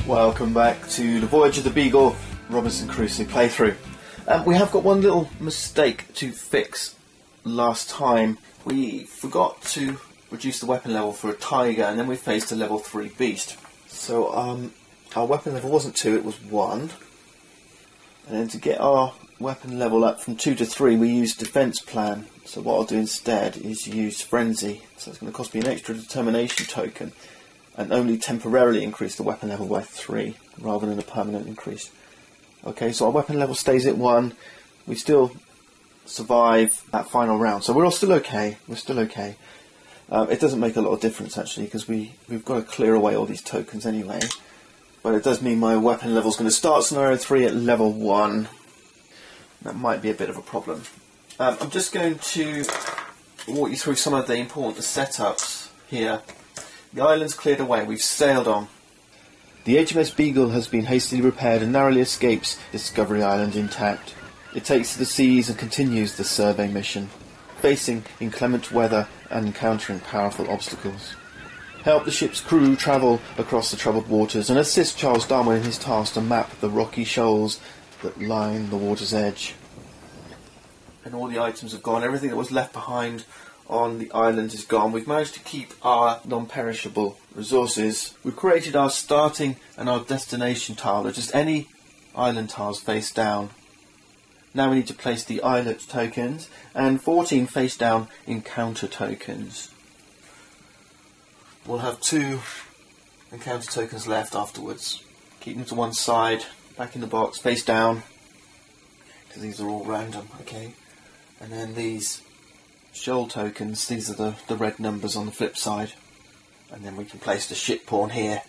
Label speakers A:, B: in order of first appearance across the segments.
A: Welcome back to the Voyage of the Beagle Robinson Crusoe playthrough. We have got one little mistake to fix last time. We forgot to reduce the weapon level for a tiger, and then we faced a level 3 beast. So our weapon level wasn't 2, it was 1. And then to get our weapon level up from 2 to 3 we used defense plan. So what I'll do instead is use frenzy. So it's going to cost me an extra determination token and only temporarily increase the weapon level by 3 rather than a permanent increase. Okay, so our weapon level stays at 1. We still survive that final round, so we're all still okay. We're still okay. It doesn't make a lot of difference actually, because we've got to clear away all these tokens anyway. But it does mean my weapon level is going to start scenario 3 at level 1. That might be a bit of a problem. I'm just going to walk you through some of the important setups here. The island's cleared away, we've sailed on. The HMS Beagle has been hastily repaired and narrowly escapes Discovery Island intact. It takes to the seas and continues the survey mission, facing inclement weather and encountering powerful obstacles. Help the ship's crew travel across the troubled waters and assist Charles Darwin in his task to map the rocky shoals that line the water's edge. And all the items have gone, everything that was left behind on the island is gone. We've managed to keep our non-perishable resources. We've created our starting and our destination tile, or just any island tiles face down. Now we need to place the islet tokens and 14 face down encounter tokens. We'll have 2 encounter tokens left afterwards. Keep them to one side, back in the box, face down, because these are all random, okay? And then these shoal tokens, these are the red numbers on the flip side. And then we can place the ship pawn here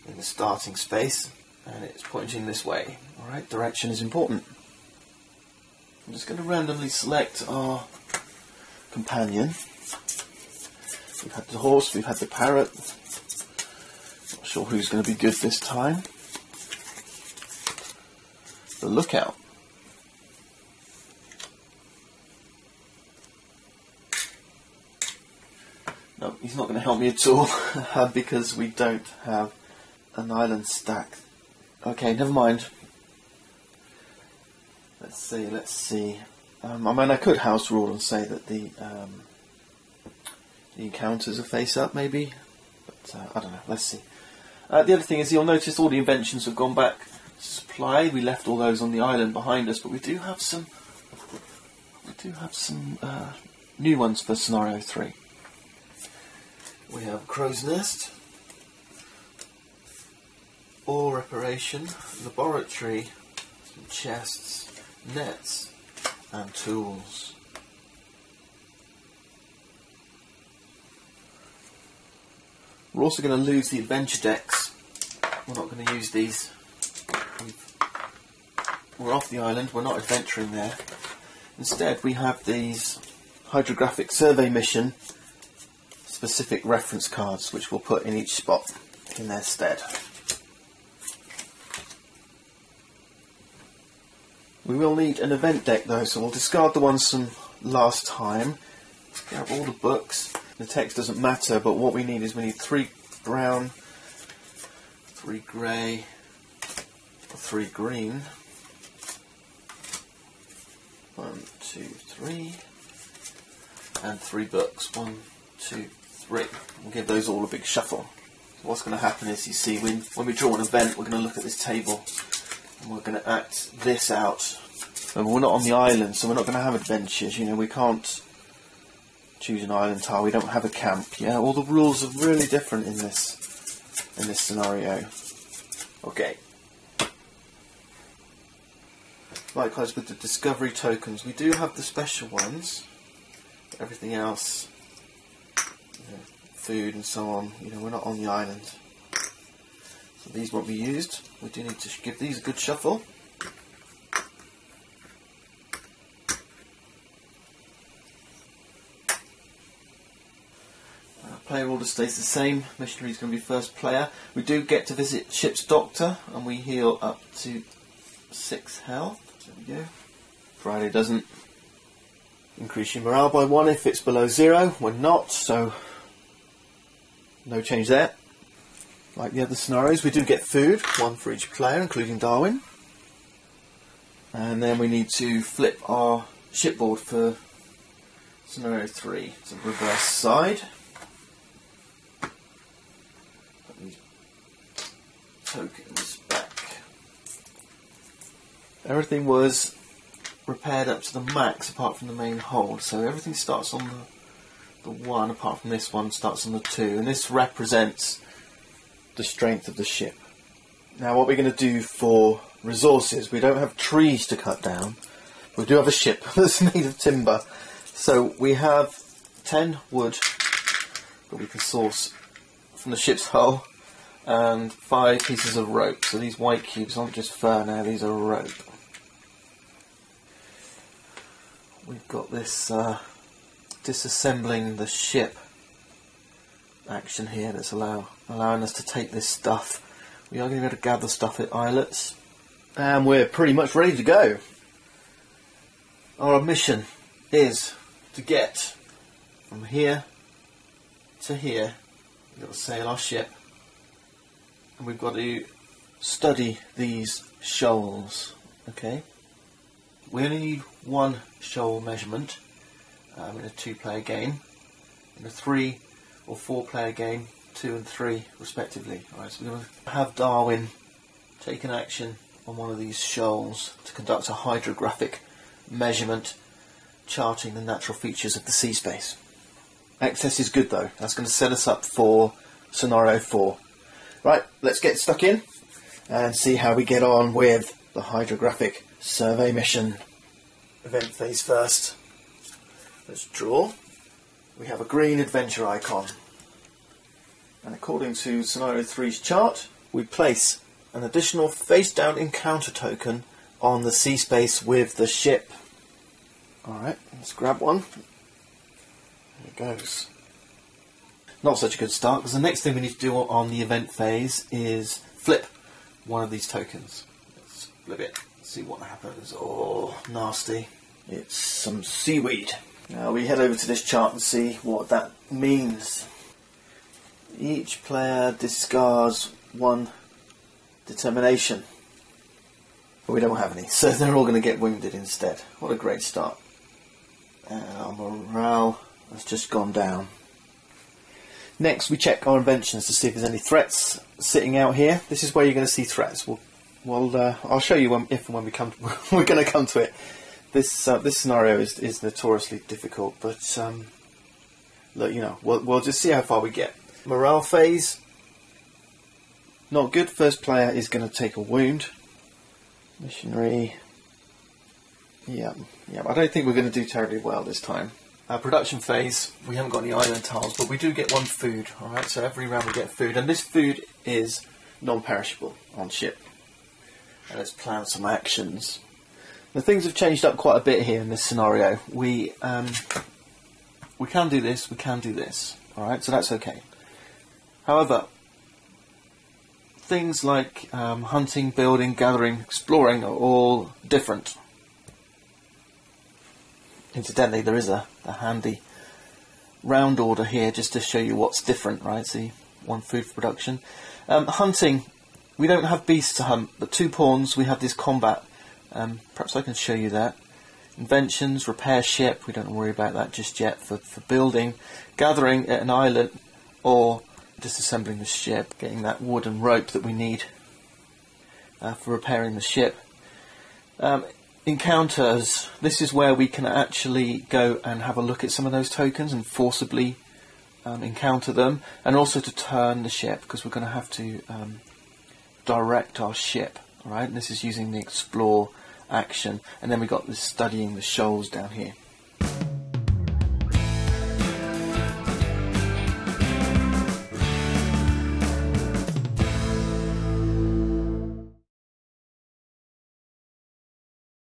A: in the starting space, and it's pointing this way. Alright, direction is important. I'm just going to randomly select our companion. We've had the horse, we've had the parrot. Not sure who's going to be good this time. The lookout. No, he's not going to help me at all because we don't have an island stack. Okay, never mind. Let's see. I mean, I could house rule and say that the encounters are face up, maybe, but I don't know. Let's see. The other thing is, you'll notice all the inventions have gone back to supply. We left all those on the island behind us, but we do have some. New ones for scenario 3. We have crow's nest, ore reparation, laboratory, some chests, nets, and tools. We're also going to lose the adventure decks. We're not going to use these. We're off the island, we're not adventuring there. Instead we have these hydrographic survey mission specific reference cards, which we'll put in each spot in their stead. We will need an event deck though, so we'll discard the ones from last time. Grab all the books. The text doesn't matter, but what we need is we need 3 brown, 3 grey, 3 green. 1, 2, 3, and 3 books. 1, 2, 3. We'll give those all a big shuffle. So what's going to happen is, you see, when we draw an event, we're going to look at this table and we're going to act this out. And we're not on the island, so we're not going to have adventures. You know, we can't choose an island tile. We don't have a camp. Yeah, all the rules are really different in this scenario. Okay. Likewise with the discovery tokens, we do have the special ones. Everything else, you know, food and so on, you know, we're not on the island. So these won't be used. We do need to give these a good shuffle. Player order stays the same. Missionary is going to be first player. We do get to visit ship's doctor, and we heal up to 6 health. There we go. Friday doesn't increase your morale by 1 if it's below 0. We're not, so no change there. Like the other scenarios, we do get food, one for each player, including Darwin. And then we need to flip our shipboard for scenario 3. It's a reverse side. Put these tokens back. Everything was repaired up to the max apart from the main hold, so everything starts on the 1 apart from this one starts on the 2, and this represents the strength of the ship. Now what we're going to do for resources, we don't have trees to cut down, we do have a ship that's made of timber, so we have 10 wood that we can source from the ship's hull and 5 pieces of rope. So these white cubes aren't just fur now, these are rope. We've got this disassembling the ship action here that's allowing us to take this stuff. We are going to be able to gather stuff at islets, and we're pretty much ready to go. Our mission is to get from here to here. We've got to sail our ship, and we've got to study these shoals. Okay, we only need 1 shoal measurement in a 2-player game. In a 3 or 4-player game, 2 and 3 respectively. Alright, so we're going to have Darwin take an action on one of these shoals to conduct a hydrographic measurement charting the natural features of the sea space. Access is good though, that's going to set us up for scenario 4. Right, let's get stuck in and see how we get on with the hydrographic survey mission. Event phase first. Let's draw. We have a green adventure icon, and according to scenario 3's chart, we place an additional face down encounter token on the sea space with the ship. Alright, let's grab one. There it goes. Not such a good start, because the next thing we need to do on the event phase is flip one of these tokens. Let's flip it, see what happens. Oh, nasty. It's some seaweed. Now we head over to this chart and see what that means. Each player discards 1 determination. But we don't have any, so they're all going to get wounded instead. What a great start. And our morale has just gone down. Next we check our inventions to see if there's any threats sitting out here. This is where you're going to see threats. I'll show you if and when we're going to come to it. This scenario is notoriously difficult, but look, you know, we'll just see how far we get. Morale phase, not good. First player is going to take a wound. Missionary, yeah. I don't think we're going to do terribly well this time. Production phase, we haven't got any island tiles, but we do get 1 food. All right, so every round we get food, and this food is non-perishable on ship. And let's plan some actions. The things have changed up quite a bit here in this scenario. We can do this, we can do this. Alright, so that's okay. However, things like hunting, building, gathering, exploring are all different. Incidentally, there is a handy round order here just to show you what's different, right? See, 1 food for production. Hunting, we don't have beasts to hunt, but 2 pawns, we have this combat. Perhaps I can show you that. Inventions, repair ship, we don't worry about that just yet. For building, gathering at an island, or disassembling the ship, getting that wood and rope that we need for repairing the ship. Encounters, this is where we can actually go and have a look at some of those tokens and forcibly encounter them, and also to turn the ship, because we're going to have to direct our ship. Alright, and this is using the explore action, and then we got this studying the shoals down here.